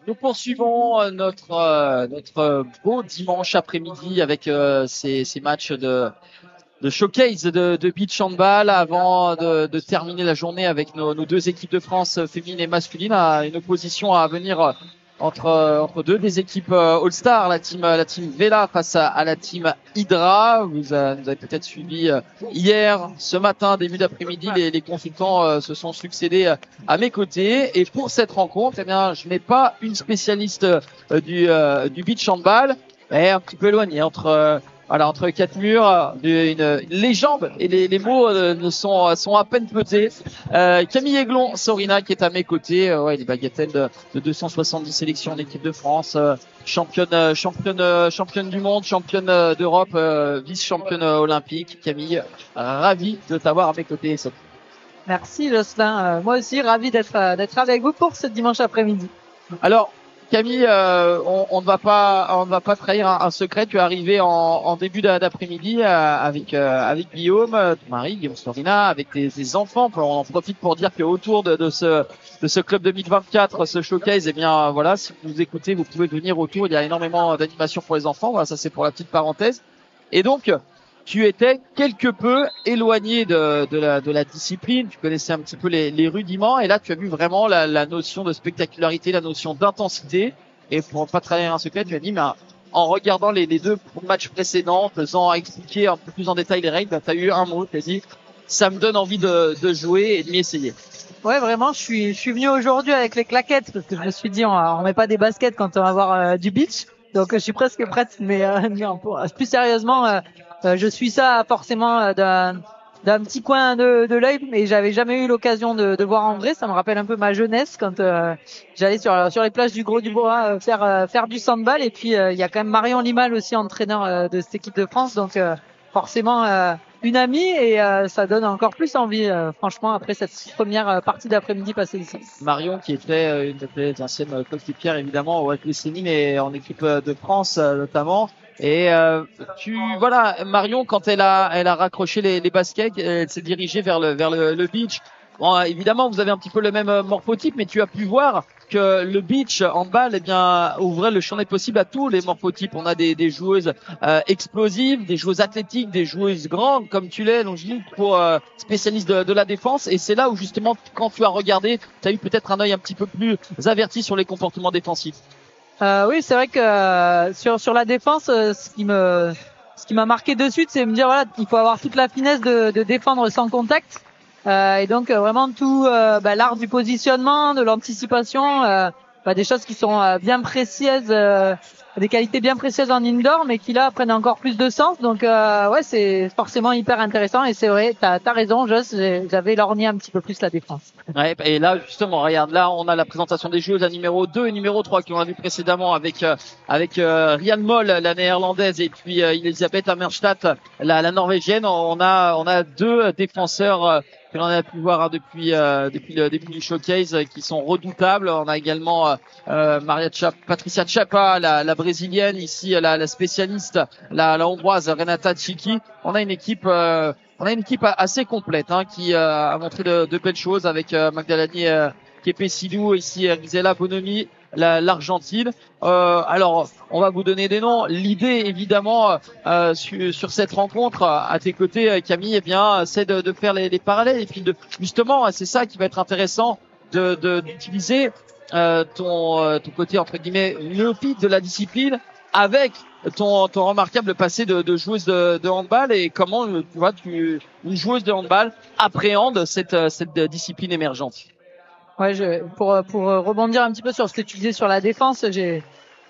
Nous poursuivons notre beau dimanche après-midi avec ces matchs de showcase de beach handball avant de terminer la journée avec nos deux équipes de France féminines et masculines à une opposition à venir entre deux des équipes All-Star, la team Vela face à la team Hydra. Vous avez peut-être suivi hier, ce matin, début d'après-midi, les consultants se sont succédés à mes côtés. Et pour cette rencontre, eh bien, je n'ai pas une spécialiste du beach handball, mais un petit peu éloignée entre quatre murs, une légende, et les mots sont à peine pesés. Camille Aiglon-Sorina qui est à mes côtés, ouais, les bagatelles de 270 sélections en équipe de France, championne du monde, championne d'Europe, vice-championne olympique. Camille, ravi de t'avoir à mes côtés. Merci Jocelyn, moi aussi ravi d'être avec vous pour ce dimanche après-midi. Alors Camille, on ne va pas trahir un secret. Tu es arrivé en début d'après-midi avec Guillaume, ton mari, Guillaume Sorina, avec tes enfants. On en profite pour dire qu'autour de ce club 2024, ce showcase, eh bien voilà, si vous écoutez, vous pouvez venir autour. Il y a énormément d'animations pour les enfants. Voilà, ça c'est pour la petite parenthèse. Et donc, tu étais quelque peu éloigné de la discipline. Tu connaissais un petit peu les rudiments. Et là, tu as vu vraiment la notion de spectacularité, la notion d'intensité. Et pour pas trahir un secret, tu as dit, mais en regardant les deux matchs précédents, faisant expliquer un peu plus en détail les règles, tu as eu un mot, tu as dit, ça me donne envie de jouer et de m'y essayer. Ouais, vraiment, je suis venu aujourd'hui avec les claquettes parce que je me suis dit, on met pas des baskets quand on va avoir du beach. Donc, je suis presque prête, mais plus sérieusement, je suis ça forcément d'un petit coin de l'œil, mais j'avais jamais eu l'occasion de voir en vrai. Ça me rappelle un peu ma jeunesse quand j'allais sur les plages du Gros du Bois faire du sandball. Et puis il y a quand même Marion Limal aussi, entraîneur de cette équipe de France, donc forcément une amie, et ça donne encore plus envie, franchement, après cette première partie d'après-midi passée ici. Marion, qui était une de tes anciennes coéquipières évidemment au Rugby Sénine et en équipe de France notamment. Et voilà, Marion, quand elle a raccroché les baskets, elle s'est dirigée vers le beach. Bon, évidemment, vous avez un petit peu le même morphotype, mais tu as pu voir que le beach handball, eh bien, ouvrait le champ des possibles à tous les morphotypes. On a des joueuses explosives, des joueuses athlétiques, des joueuses grandes comme tu l'es, donc je dis pour spécialiste de la défense. Et c'est là où justement, quand tu as regardé, tu as eu peut-être un œil un petit peu plus averti sur les comportements défensifs. Oui, c'est vrai que sur la défense, ce qui m'a marqué de suite, c'est me dire, voilà, il faut avoir toute la finesse de défendre sans contact, et donc vraiment tout l'art du positionnement, de l'anticipation, des choses qui sont bien précieuses, des qualités bien précieuses en indoor, mais qui là prennent encore plus de sens. Donc ouais, c'est forcément hyper intéressant, et c'est vrai, t'as raison, Joss, j'avais lorgné un petit peu plus la défense. Ouais, et là justement, regarde, là on a la présentation des joueuses à numéro 2 et numéro 3 qu'on a vu précédemment avec Rian Moll, la néerlandaise, et puis Elisabeth Hammerstadt, la norvégienne. On a deux défenseurs que l'on a pu voir depuis le début du showcase, qui sont redoutables. On a également Patricia Chapa, la brésilienne, ici la spécialiste, la hongroise Renata Tchiki. On a une équipe assez complète, qui a montré de belles choses avec Magdalani Kepesilou, ici Gisela Bonomi, l'Argentine. Alors, on va vous donner des noms. L'idée, évidemment, sur cette rencontre, à tes côtés, Camille, eh bien, c'est de faire les parallèles, et puis justement, c'est ça qui va être intéressant, d'utiliser ton côté entre guillemets néophyte de la discipline avec ton remarquable passé de joueuse de handball, et comment tu vois une joueuse de handball appréhende cette discipline émergente. Ouais, pour rebondir un petit peu sur ce que tu disais sur la défense, j'ai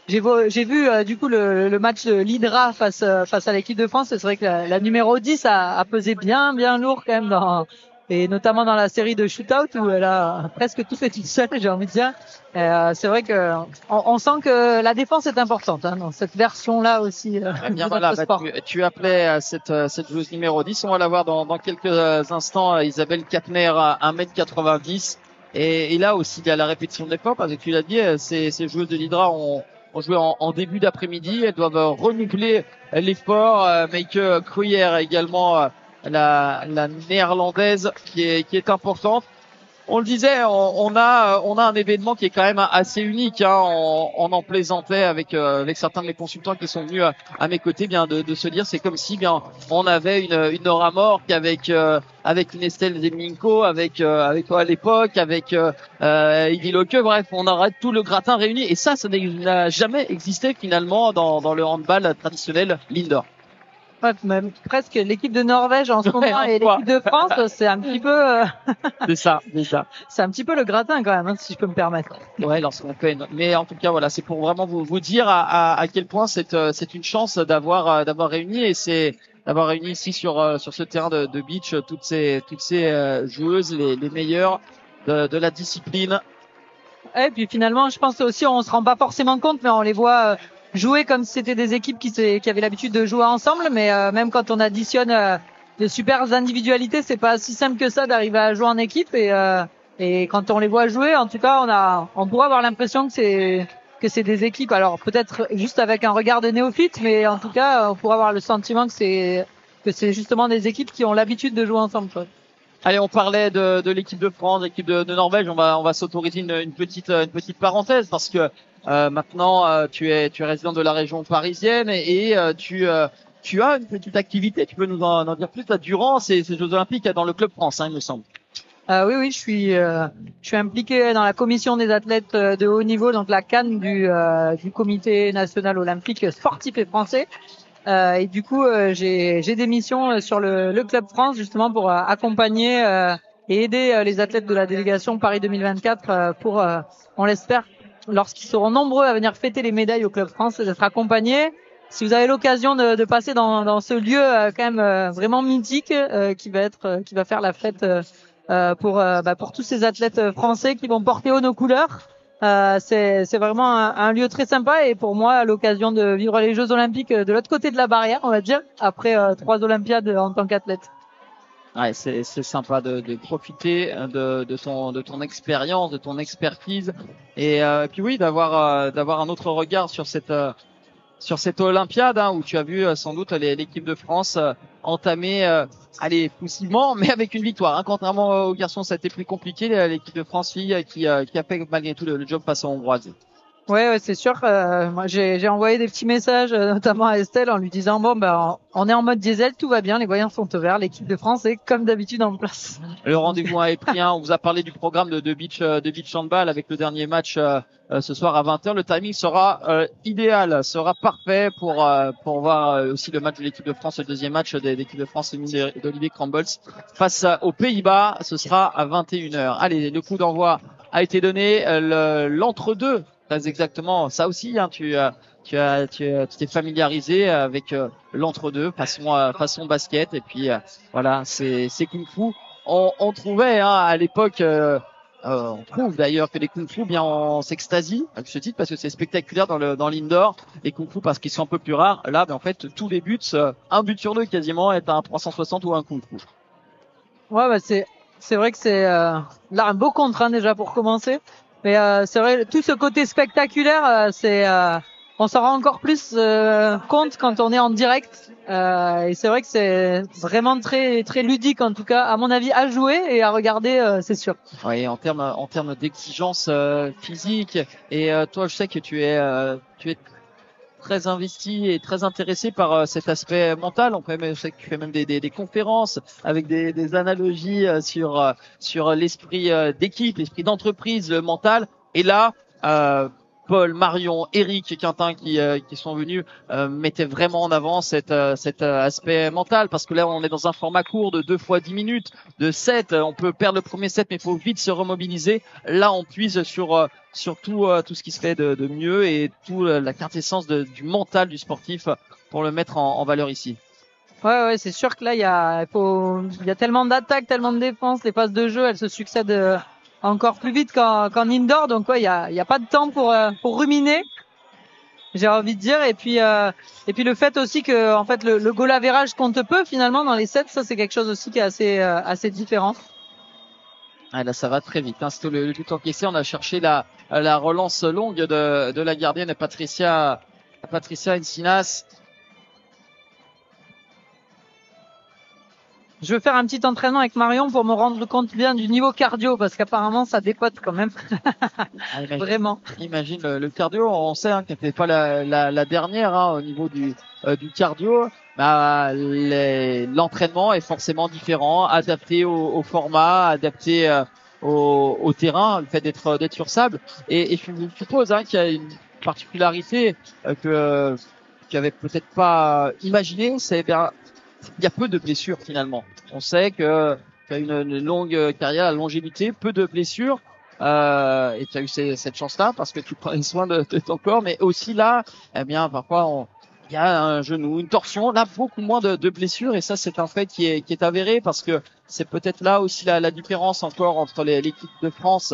vu du coup le match de l'Hydra face à l'équipe de France. C'est vrai que la numéro 10 a pesé bien lourd quand même, et notamment dans la série de shootout où elle a presque tout fait toute seule, j'ai envie de dire. C'est vrai que on sent que la défense est importante, dans cette version-là aussi. Bien voilà, tu appelais cette joueuse numéro 10. On va la voir dans quelques instants, Isabelle Kapner, 1m90. Et là aussi, il y a la répétition de l'effort, parce que tu l'as dit, ces joueuses de l'Hydra ont joué en début d'après-midi. Elles doivent renouveler l'effort. Meike Kruyer également, la néerlandaise, qui est importante. On le disait, on a un événement qui est quand même assez unique. Hein. On en plaisantait avec certains de mes consultants qui sont venus à mes côtés, bien de se dire, c'est comme si bien on avait une Nora Mork avec une Estelle Zeminko, avec toi à l'époque, avec Iggy Locke. Bref, on aurait tout le gratin réuni. Et ça n'a jamais existé finalement dans le handball traditionnel Lindor. Ouais, même presque l'équipe de Norvège en ce moment et l'équipe de France, c'est un petit peu. C'est ça. C'est un petit peu le gratin quand même, hein, si je peux me permettre. Ouais, lorsqu'on fait. Mais en tout cas, voilà, c'est pour vraiment vous dire à quel point c'est une chance d'avoir réuni et c'est d'avoir réuni ici sur ce terrain de beach toutes ces joueuses les meilleures de la discipline. Et puis finalement, je pense aussi on se rend pas forcément compte, mais on les voit jouer comme si c'était des équipes qui avaient l'habitude de jouer ensemble. Mais même quand on additionne de super individualités, c'est pas si simple que ça d'arriver à jouer en équipe. Et quand on les voit jouer, en tout cas, on pourrait avoir l'impression que c'est des équipes. Alors peut-être juste avec un regard de néophyte, mais en tout cas, on pourrait avoir le sentiment que c'est justement des équipes qui ont l'habitude de jouer ensemble, quoi. Allez, on parlait de l'équipe de France, de l'équipe de Norvège. On va s'autoriser une petite parenthèse parce que maintenant tu es résident de la région parisienne et tu as une petite activité. Tu peux nous en dire plus là, durant ces Jeux Olympiques dans le club France, hein, il me semble. Oui, je suis impliqué dans la commission des athlètes de haut niveau, donc la CAN du Comité national olympique sportif et français. Et du coup, j'ai des missions sur le Club France justement pour accompagner et aider les athlètes de la délégation Paris 2024 pour, on l'espère, lorsqu'ils seront nombreux à venir fêter les médailles au Club France, d'être accompagnés. Si vous avez l'occasion de passer dans ce lieu quand même vraiment mythique qui va faire la fête pour tous ces athlètes français qui vont porter haut nos couleurs. C'est vraiment un lieu très sympa et pour moi l'occasion de vivre les Jeux Olympiques de l'autre côté de la barrière, on va dire, après 3 Olympiades en tant qu'athlète. Ouais, c'est sympa de profiter de ton expérience, de ton expertise et puis oui d'avoir un autre regard sur cette Olympiade hein, où tu as vu sans doute l'équipe de France entamer poussivement mais avec une victoire hein. Contrairement aux garçons, ça a été plus compliqué l'équipe de France filles qui a fait malgré tout le job face aux Hongroises. Ouais, c'est sûr. Moi, j'ai envoyé des petits messages, notamment à Estelle, en lui disant bon, on est en mode diesel, tout va bien, les voyants sont au vert, l'équipe de France est comme d'habitude en place. Le rendez-vous est pris. On vous a parlé du programme de beach handball avec le dernier match ce soir à 20h. Le timing sera idéal, sera parfait pour voir aussi le match de l'équipe de France, le deuxième match de l'équipe de France d'Olivier Crumbles face aux Pays-Bas. Ce sera à 21h. Allez, le coup d'envoi a été donné. L'entre-deux. Très exactement, ça aussi, hein, tu t'es familiarisé avec l'entre-deux façon basket et puis voilà, c'est kung fu. On trouvait hein, à l'époque, on trouve d'ailleurs que les kung fu bien on s'extasie avec ce titre parce que c'est spectaculaire dans l'indoor. Les kung fu parce qu'ils sont un peu plus rares. Là, ben, en fait, tous les buts, un but sur deux quasiment est un 360 ou un kung fu. Ouais, c'est vrai que c'est là un beau contre hein, déjà pour commencer. Mais c'est vrai, tout ce côté spectaculaire, on s'en rend encore plus compte quand on est en direct. Et c'est vrai que c'est vraiment très très ludique en tout cas, à mon avis, à jouer et à regarder, c'est sûr. Oui, en termes d'exigence physique. Et toi, je sais que tu es très investi et très intéressé par cet aspect mental. Je sais que tu fais même des conférences avec des analogies sur l'esprit d'équipe, l'esprit d'entreprise, le mental. Et là, Paul, Marion, Eric, Quentin qui sont venus mettaient vraiment en avant cet aspect mental parce que là on est dans un format court de 2 fois 10 minutes, de 7, on peut perdre le premier set mais il faut vite se remobiliser. Là on puise sur tout ce qui se fait de mieux et tout la quintessence du mental du sportif pour le mettre en valeur ici. Ouais, c'est sûr que là il y a tellement d'attaques, tellement de défenses, les passes de jeu, elles se succèdent encore plus vite qu'en indoor, donc ouais, il y a pas de temps pour ruminer, j'ai envie de dire. Et puis le fait aussi que en fait le goal average compte peu finalement dans les sets, ça c'est quelque chose aussi qui est assez différent. Ah, là ça va très vite, hein. C'est le but encaissé. On a cherché la relance longue de la gardienne Patricia Encinas. Je veux faire un petit entraînement avec Marion pour me rendre compte bien du niveau cardio parce qu'apparemment ça dépote quand même. Imagine, Vraiment. Imagine le cardio, on sait qu'elle n'était pas la dernière au niveau du cardio. Bah, l'entraînement est forcément différent, adapté au format, adapté au terrain, le fait d'être sur sable. Et je suppose qu'il y a une particularité que j'avais peut-être pas imaginé, c'est bien il y a peu de blessures finalement. On sait que tu as une longue carrière, la longévité, peu de blessures. Et tu as eu cette chance-là parce que tu prends soin de ton corps, mais aussi là, eh bien parfois il y a un genou, une torsion, là beaucoup moins de blessures et ça c'est un fait qui est avéré parce que c'est peut-être là aussi la différence encore entre l'équipe de France,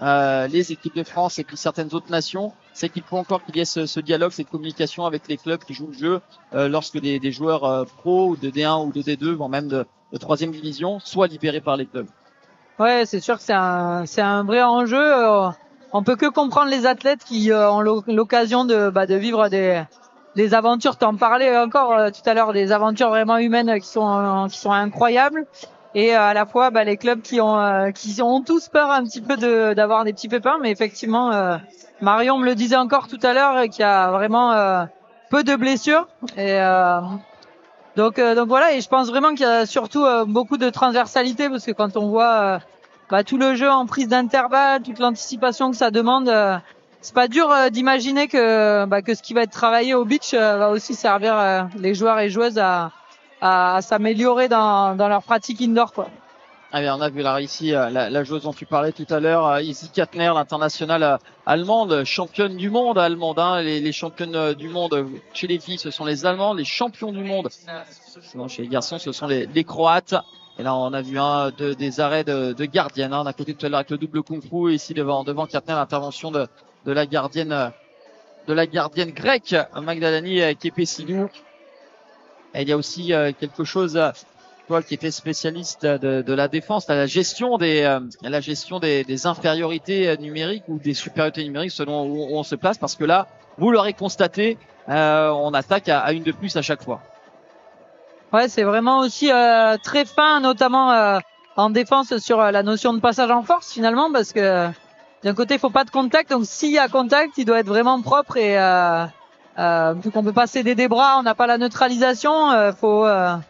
les équipes de France et puis certaines autres nations, c'est qu'il faut encore qu'il y ait ce dialogue, cette communication avec les clubs qui jouent le jeu lorsque des joueurs pro ou de D1 ou de D2, voire même de troisième division, soient libérés par les clubs. Ouais, c'est sûr que c'est un vrai enjeu. On peut que comprendre les athlètes qui ont l'occasion de vivre des aventures. T'en parlais encore tout à l'heure, des aventures vraiment humaines qui sont incroyables. Et à la fois les clubs qui ont tous peur un petit peu d'avoir des petits pépins, mais effectivement Marion me le disait encore tout à l'heure qu'il y a vraiment peu de blessures et donc voilà, et je pense vraiment qu'il y a surtout beaucoup de transversalité parce que quand on voit tout le jeu en prise d'intervalle, toute l'anticipation que ça demande, c'est pas dur d'imaginer que ce qui va être travaillé au beach va aussi servir les joueurs et joueuses à s'améliorer dans leur pratique indoor, quoi. Ah bien, on a vu là ici la joueuse dont tu parlais tout à l'heure, Izzy Kattner, l'internationale allemande, championne du monde allemande. Les championnes du monde chez les filles, ce sont les Allemands. Les champions du monde, chez les garçons, ce sont les Croates. Et là, on a vu des arrêts de gardienne. On a côté tout à l'heure avec le double kung-fu. Ici devant Kattner, l'intervention de la gardienne grecque, Magdalani Kepessigou. Et il y a aussi quelque chose, toi qui étais spécialiste de la défense, la gestion des infériorités numériques ou des supériorités numériques selon où on se place, parce que là, vous l'aurez constaté, on attaque à une de plus à chaque fois. Ouais, c'est vraiment aussi très fin, notamment en défense sur la notion de passage en force finalement, parce que d'un côté il faut pas de contact, donc s'il y a contact, il doit être vraiment propre et vu qu'on peut pas céder des bras, on n'a pas la neutralisation, faut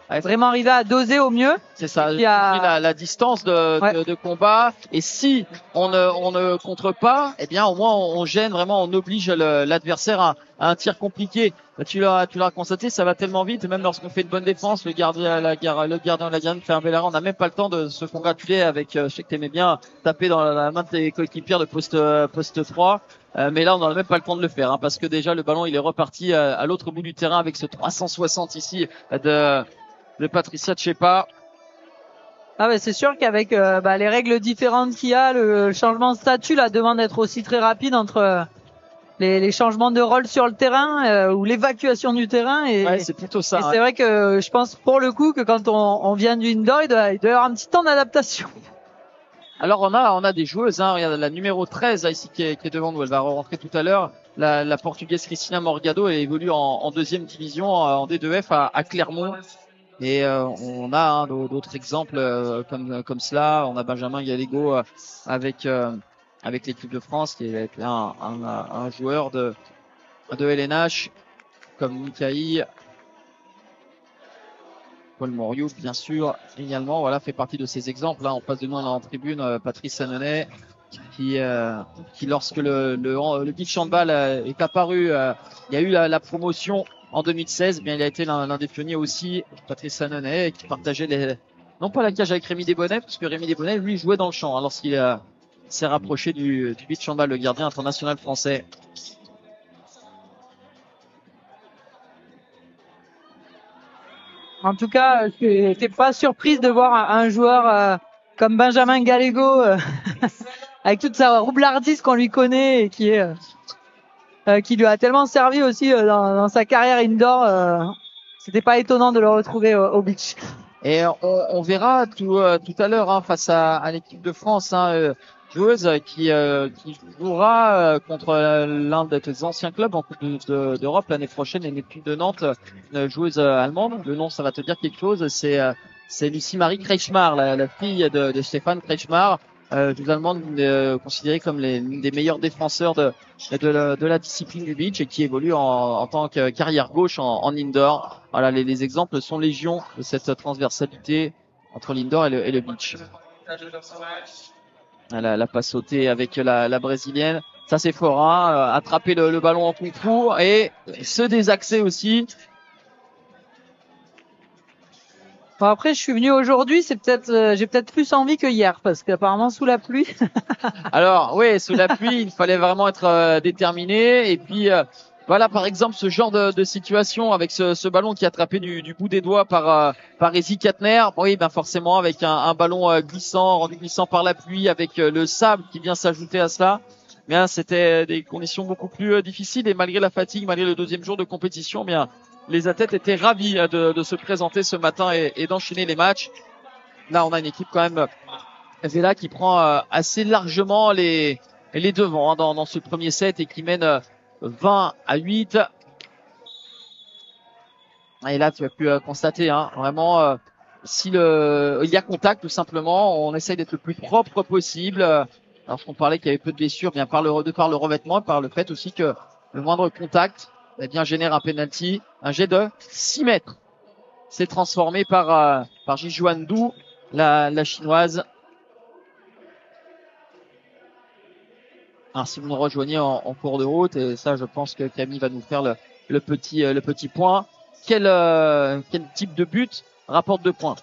vraiment arriver à doser au mieux. C'est ça, la distance de combat. Et si on ne contre pas, eh bien au moins on gêne vraiment, on oblige l'adversaire à un tir compliqué. Tu l'as constaté, ça va tellement vite. Même lorsqu'on fait une bonne défense, le gardien ou la gardienne fait un bel arrêt. On n'a même pas le temps de se congratuler avec. Je sais que t'aimais bien taper dans la main de tes coéquipiers de poste 3. Mais là, on n'a même pas le temps de le faire, parce que déjà le ballon il est reparti à l'autre bout du terrain avec ce 360 ici de Patricia Tchepa. Ah ouais, c'est sûr qu'avec les règles différentes qu'il y a, le changement de statut là demande d'être aussi très rapide entre les changements de rôle sur le terrain ou l'évacuation du terrain. Et ouais, c'est plutôt ça. Et c'est vrai que je pense pour le coup que quand on vient du indoor, il doit y avoir un petit temps d'adaptation. Alors on a des joueuses, regarde la numéro 13 ici qui est devant nous, elle va rentrer tout à l'heure. La portugaise Cristina Morgado, elle évolue en deuxième division en D2F à Clermont. Et on a d'autres exemples comme cela. On a Benjamin Gallego avec l'équipe de France qui est un joueur de LNH comme Mikaï. Paul Moriou, bien sûr, également, fait partie de ces exemples. Là, en face de nous, on a en tribune Patrice Sanonnet, qui lorsque le beach handball est apparu, il y a eu la promotion en 2016. Bien, il a été l'un des pionniers aussi, Patrice Sanonnet, qui partageait non pas la cage avec Rémi Desbonnets, parce que Rémi Desbonnets, lui, jouait dans le champ lorsqu'il s'est rapproché du beach handball, le gardien international français. En tout cas, je n'étais pas surprise de voir un joueur comme Benjamin Gallego avec toute sa roublardise qu'on lui connaît et qui lui a tellement servi aussi dans sa carrière indoor. C'était pas étonnant de le retrouver au beach. Et on verra tout à l'heure face à l'équipe de France, joueuse qui jouera contre l'un des anciens clubs en Coupe d'Europe l'année prochaine, une équipe de Nantes, une joueuse allemande. Le nom, ça va te dire quelque chose. C'est c'est Lucie-Marie Kretschmar, la fille de Stéphane Kretschmar, totalement considérée comme l'une des meilleures défenseurs de la discipline du beach et qui évolue en tant que carrière gauche en indoor. Voilà, les exemples sont légion de cette transversalité entre l'indoor et le beach. La passe sautée avec la brésilienne. Ça c'est fort, hein, attraper le ballon en kung fu et se désaxer aussi. Bon, après, je suis venu aujourd'hui, c'est peut-être, j'ai peut-être plus envie que hier parce qu'apparemment sous la pluie. Alors oui, sous la pluie, il fallait vraiment être déterminé. Et puis voilà, par exemple, ce genre de situation avec ce ballon qui est attrapé du bout des doigts par Ezi Katner. Oui, ben forcément avec un ballon glissant, rendu glissant par la pluie, avec le sable qui vient s'ajouter à cela. Bien, c'était des conditions beaucoup plus difficiles et malgré la fatigue, malgré le deuxième jour de compétition, bien les athlètes étaient ravis de se présenter ce matin et d'enchaîner les matchs. Là, on a une équipe quand même Vela qui prend assez largement les devants dans ce premier set et qui mène 20-8. Et là, tu as pu constater vraiment si il y a contact tout simplement, on essaye d'être le plus propre possible. Alors qu'on parlait qu'il y avait peu de blessures, bien par le revêtement et par le fait aussi que le moindre contact génère un penalty, un jet de 6 mètres. C'est transformé par Jijuan Du, la chinoise. Alors, si vous nous rejoignez en cours de route, et ça, je pense que Camille va nous faire le petit point. Quel type de but rapporte 2 points?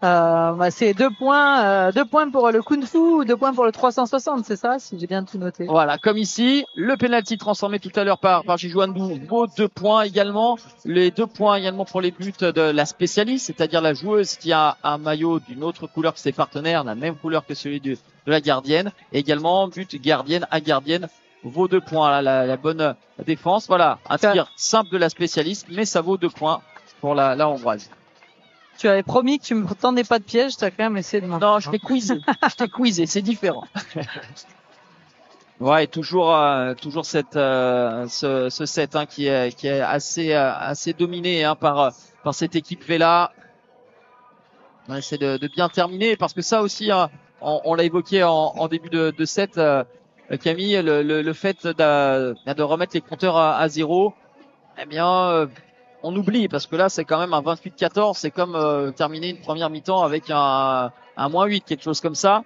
C'est 2 points, 2 points pour le Kung Fu ou 2 points pour le 360, c'est ça, si j'ai bien tout noté. Voilà, comme ici, le penalty transformé tout à l'heure par Jijuan Du vaut 2 points également. Les 2 points également pour les buts de la spécialiste, c'est-à-dire la joueuse qui a un maillot d'une autre couleur que ses partenaires, la même couleur que celui de la gardienne. Et également, but gardienne à gardienne vaut 2 points. Là, la bonne défense. Voilà, un tir simple de la spécialiste, mais ça vaut 2 points pour la hongroise. Tu avais promis que tu me tendais pas de piège, tu as quand même essayé de m'en. Non, je t'ai quizé, c'est différent. Ouais, et toujours ce set qui est assez dominé par cette équipe Vela. On essaie de bien terminer parce que ça aussi on l'a évoqué en début de set, Camille, le fait de remettre les compteurs à zéro, eh bien on oublie parce que là c'est quand même un 28-14, c'est comme terminer une première mi-temps avec un -8, quelque chose comme ça.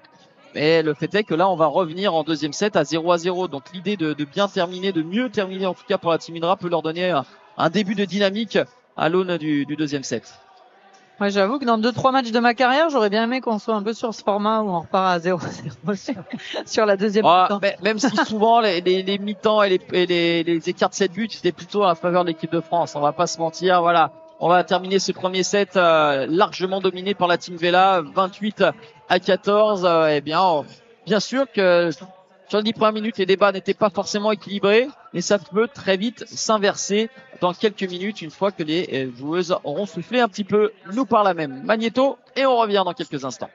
Mais le fait est que là on va revenir en deuxième set à 0-0. Donc l'idée de bien terminer, de mieux terminer en tout cas pour la Team Indra peut leur donner un début de dynamique à l'aune du deuxième set. Ouais, j'avoue que dans 2-3 matchs de ma carrière, j'aurais bien aimé qu'on soit un peu sur ce format où on repart à 0-0 sur la deuxième mi-temps. Même si souvent les mi-temps et les écarts de 7 buts c'était plutôt à faveur de l'équipe de France. On va pas se mentir, voilà. On va terminer ce premier set largement dominé par la Team Vela, 28-14. Bien sûr que sur les 10 premières minutes, les débats n'étaient pas forcément équilibrés, mais ça peut très vite s'inverser dans quelques minutes une fois que les joueuses auront soufflé un petit peu. Nous par la même Magnéto et on revient dans quelques instants.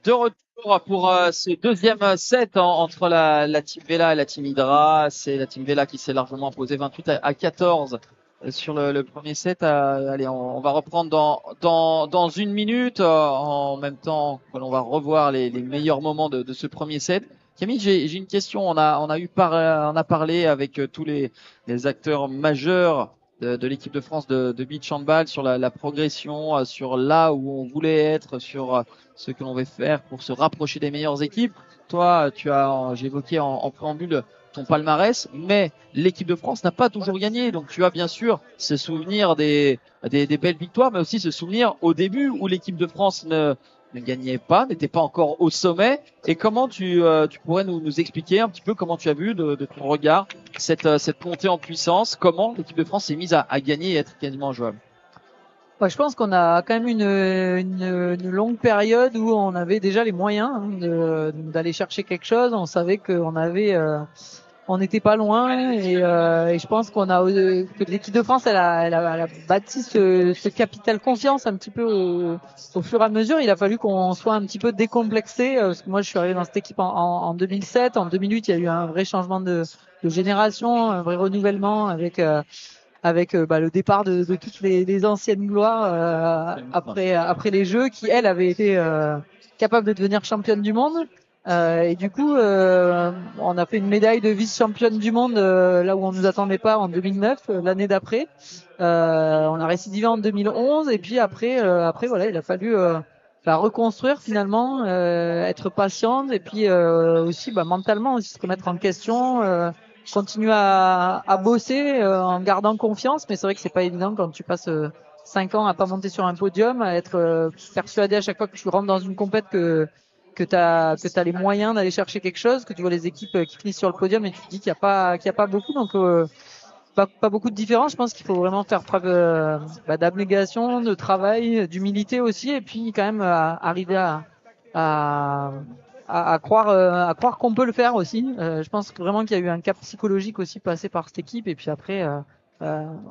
De retour pour ce deuxième set entre la Team Vela et la Team Hydra. C'est la Team Vela qui s'est largement imposée 28 à 14 sur le premier set. Allez, on va reprendre dans une minute. En même temps, on va revoir les meilleurs moments de ce premier set. Camille, j'ai une question. On a parlé avec tous les acteurs majeurs de l'équipe de France de beach handball sur la progression, sur là où on voulait être, sur ce que l'on veut faire pour se rapprocher des meilleures équipes. Toi, j'ai évoqué en préambule ton palmarès, mais l'équipe de France n'a pas toujours gagné. Donc tu as bien sûr ce souvenir des belles victoires, mais aussi ce souvenir au début où l'équipe de France ne gagnait pas, n'était pas encore au sommet. Et comment tu pourrais nous expliquer un petit peu comment tu as vu de ton regard cette montée en puissance, comment l'équipe de France s'est mise à gagner et être quasiment jouable? Ouais, je pense qu'on a quand même une longue période où on avait déjà les moyens d'aller chercher quelque chose. On savait qu'on avait on n'était pas loin et je pense que l'équipe de France elle a bâti ce capital confiance un petit peu au fur et à mesure. Il a fallu qu'on soit un petit peu décomplexé parce que moi je suis arrivé dans cette équipe en 2007, en 2008 il y a eu un vrai changement de génération, un vrai renouvellement avec le départ de toutes les anciennes gloires après les Jeux qui elles avaient été capables de devenir championnes du monde. Et du coup, on a fait une médaille de vice-championne du monde là où on nous attendait pas en 2009, l'année d'après. On a récidivé en 2011 et puis après voilà, il a fallu reconstruire finalement, être patiente et puis aussi mentalement aussi se remettre en question. Continuer à bosser en gardant confiance, mais c'est vrai que c'est pas évident quand tu passes 5 ans à pas monter sur un podium, à être persuadé à chaque fois que tu rentres dans une compète que t'as les moyens d'aller chercher quelque chose, que tu vois les équipes qui finissent sur le podium et tu te dis qu'il y a pas beaucoup, donc pas beaucoup de différence. Je pense qu'il faut vraiment faire preuve d'abnégation, de travail, d'humilité aussi, et puis quand même arriver à croire qu'on peut le faire aussi. Je pense vraiment qu'il y a eu un cap psychologique aussi passé par cette équipe, et puis après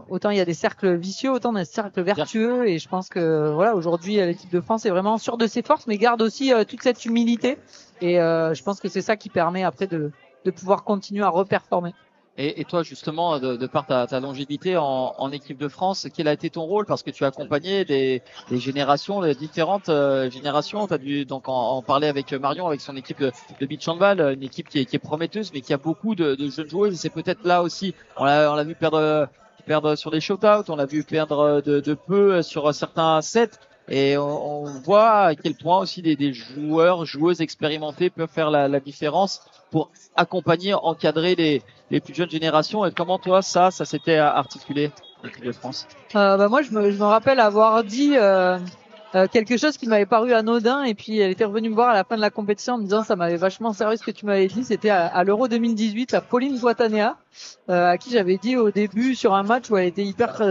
autant il y a des cercles vicieux, autant il y a des cercles vertueux, et je pense que voilà, aujourd'hui l'équipe de France est vraiment sûre de ses forces, mais garde aussi toute cette humilité, et je pense que c'est ça qui permet après de pouvoir continuer à reperformer. Et toi, justement, de par ta longévité en équipe de France, quel a été ton rôle? Parce que tu as accompagné des générations, des différentes générations. Tu as dû donc en parler avec Marion, avec son équipe de beach handball, une équipe qui est prometteuse, mais qui a beaucoup de jeunes joueuses. Et c'est peut-être là aussi, on l'a vu perdre sur des shootouts, on l'a vu perdre de peu sur certains sets. Et on voit à quel point aussi des joueuses expérimentées peuvent faire la différence pour accompagner, encadrer les plus jeunes générations. Et comment toi, ça s'était articulé, l'équipe de France? Moi, je me rappelle avoir dit quelque chose qui m'avait paru anodin, et puis elle était revenue me voir à la fin de la compétition en me disant ça m'avait vachement servi ce que tu m'avais dit. C'était à l'Euro 2018, à Pauline Boitanea, à qui j'avais dit au début sur un match où elle était hyper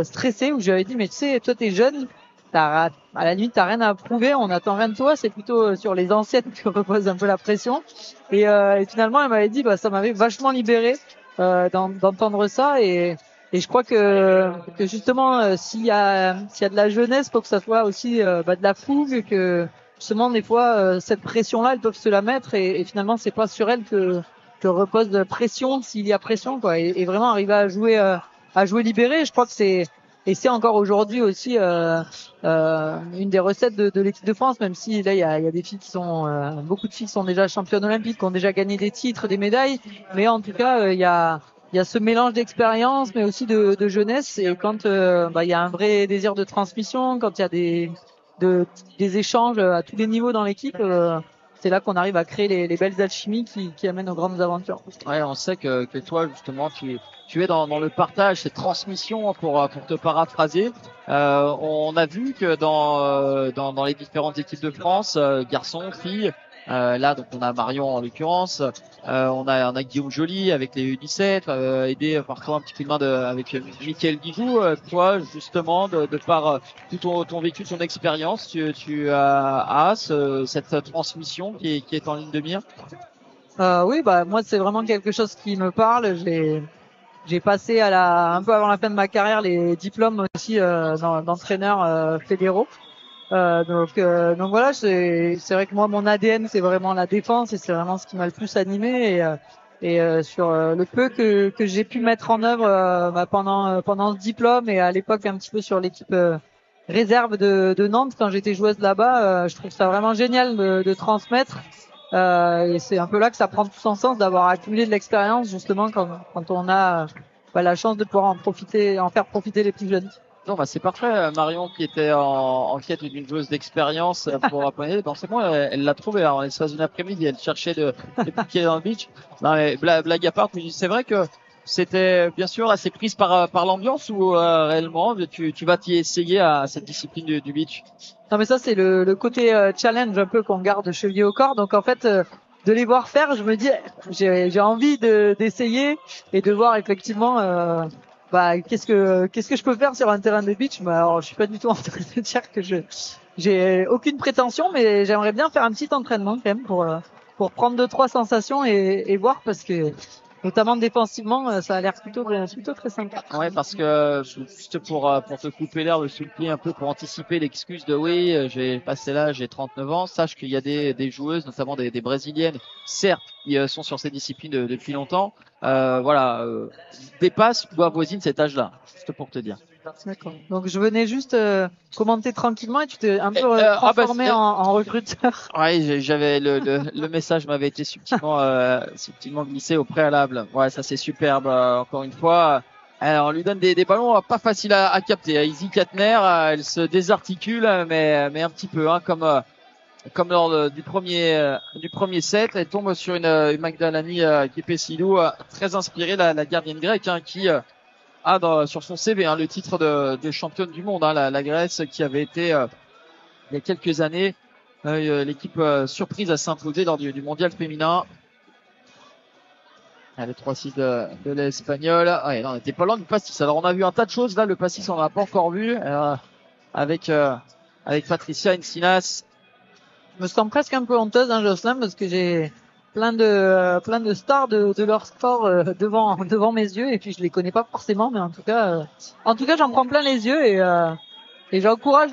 stressée, où j'avais dit mais tu sais, toi t'es jeune, à la limite t'as rien à prouver, on attend rien de toi, c'est plutôt sur les anciennes que repose un peu la pression. Et finalement elle m'avait dit ça m'avait vachement libéré d'entendre ça, et je crois que justement s'il y a de la jeunesse, faut que ça soit aussi de la fougue, que justement des fois cette pression là elles peuvent se la mettre, et finalement c'est pas sur elles que repose de pression s'il y a pression, quoi, et vraiment arriver à jouer libéré. Je crois que c'est encore aujourd'hui aussi une des recettes de l'équipe de France, même si là il y a des filles qui sont beaucoup de filles qui sont déjà championnes olympiques, qui ont déjà gagné des titres, des médailles, mais en tout cas il y a ce mélange d'expérience mais aussi de jeunesse, et quand il y a un vrai désir de transmission, quand il y a des échanges à tous les niveaux dans l'équipe, c'est là qu'on arrive à créer les belles alchimies qui amènent aux grandes aventures. Ouais, on sait que toi, justement, tu es dans le partage, cette transmission, pour te paraphraser. On a vu que dans les différentes équipes de France, garçons, filles, là, donc on a Marion en l'occurrence, on a Guillaume Joly avec les U17, aidé parfois un petit coup de main avec Mickaël Guigou. Toi, justement, de par tout ton vécu, ton expérience, tu as cette transmission qui est en ligne de mire. Oui, moi c'est vraiment quelque chose qui me parle. J'ai passé un peu avant la fin de ma carrière les diplômes aussi d'entraîneurs fédéraux. Donc voilà, c'est vrai que moi mon ADN c'est vraiment la défense et c'est vraiment ce qui m'a le plus animé sur le peu que j'ai pu mettre en œuvre pendant ce diplôme et à l'époque un petit peu sur l'équipe réserve de Nantes quand j'étais joueuse là-bas, je trouve ça vraiment génial de transmettre. Et c'est un peu là que ça prend tout son sens d'avoir accumulé de l'expérience justement quand on a la chance de pouvoir en faire profiter les plus jeunes. Non, bah c'est parfait. Marion qui était en quête d'une joueuse d'expérience pour apprendre. Dans ce moment, elle l'a trouvé. En l'espace d'une après-midi, elle cherchait de piquer dans le beach. Non, mais blague à part, mais c'est vrai que c'était bien sûr assez prise par l'ambiance ou réellement tu vas t'y essayer à cette discipline du beach. Non, mais ça c'est le côté challenge un peu qu'on garde chevillé au corps. Donc en fait, de les voir faire, je me dis j'ai envie d'essayer et de voir effectivement. Qu'est-ce que je peux faire sur un terrain de beach? Alors je suis pas du tout en train de dire que j'ai aucune prétention, mais j'aimerais bien faire un petit entraînement quand même pour prendre 2-3 sensations et voir parce que notamment défensivement ça a l'air plutôt très sympa. Ouais, parce que juste pour te couper l'air, sous le pied un peu pour anticiper l'excuse de oui, j'ai passé là, j'ai 39 ans. Sache qu'il y a des joueuses, notamment des brésiliennes, certes, qui sont sur ces disciplines depuis longtemps. Dépassent ou avoisinent cet âge-là, juste pour te dire. D'accord. Donc je venais juste commenter tranquillement et tu t'es un peu transformé en recruteur. Ouais, j'avais le message m'avait été subtilement glissé au préalable. Ouais, ça c'est superbe. Encore une fois, on lui donne des ballons pas faciles à capter. Izzy Katner, elle se désarticule, mais un petit peu, comme lors du premier set, elle tombe sur une Magdalani Kepessilou, très inspirée, la gardienne grecque, qui sur son CV le titre de championne du monde, la Grèce qui avait été il y a quelques années l'équipe surprise à s'imposer lors du mondial féminin. Le 3-6 de l'Espagnol. On était pas loin du pastis. Alors on a vu un tas de choses là, le pastis on l'a pas encore vu avec Patricia Encinas. Je me sens presque un peu honteuse, Jocelyn, parce que j'ai plein de stars de leur sport devant mes yeux et puis je les connais pas forcément, mais en tout cas j'en prends plein les yeux et j'encourage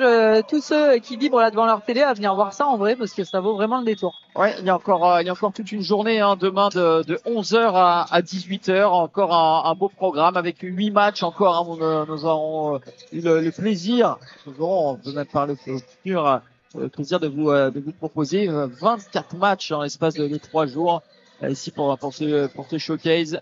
tous ceux qui vibrent là devant leur télé à venir voir ça en vrai parce que ça vaut vraiment le détour. Ouais, il y a encore toute une journée demain de 11h à 18h, encore un beau programme avec 8 matchs encore. Nous aurons eu le plaisir, on peut même parler au futur. Le plaisir de vous proposer 24 matchs en l'espace de 3 jours ici pour ce showcase.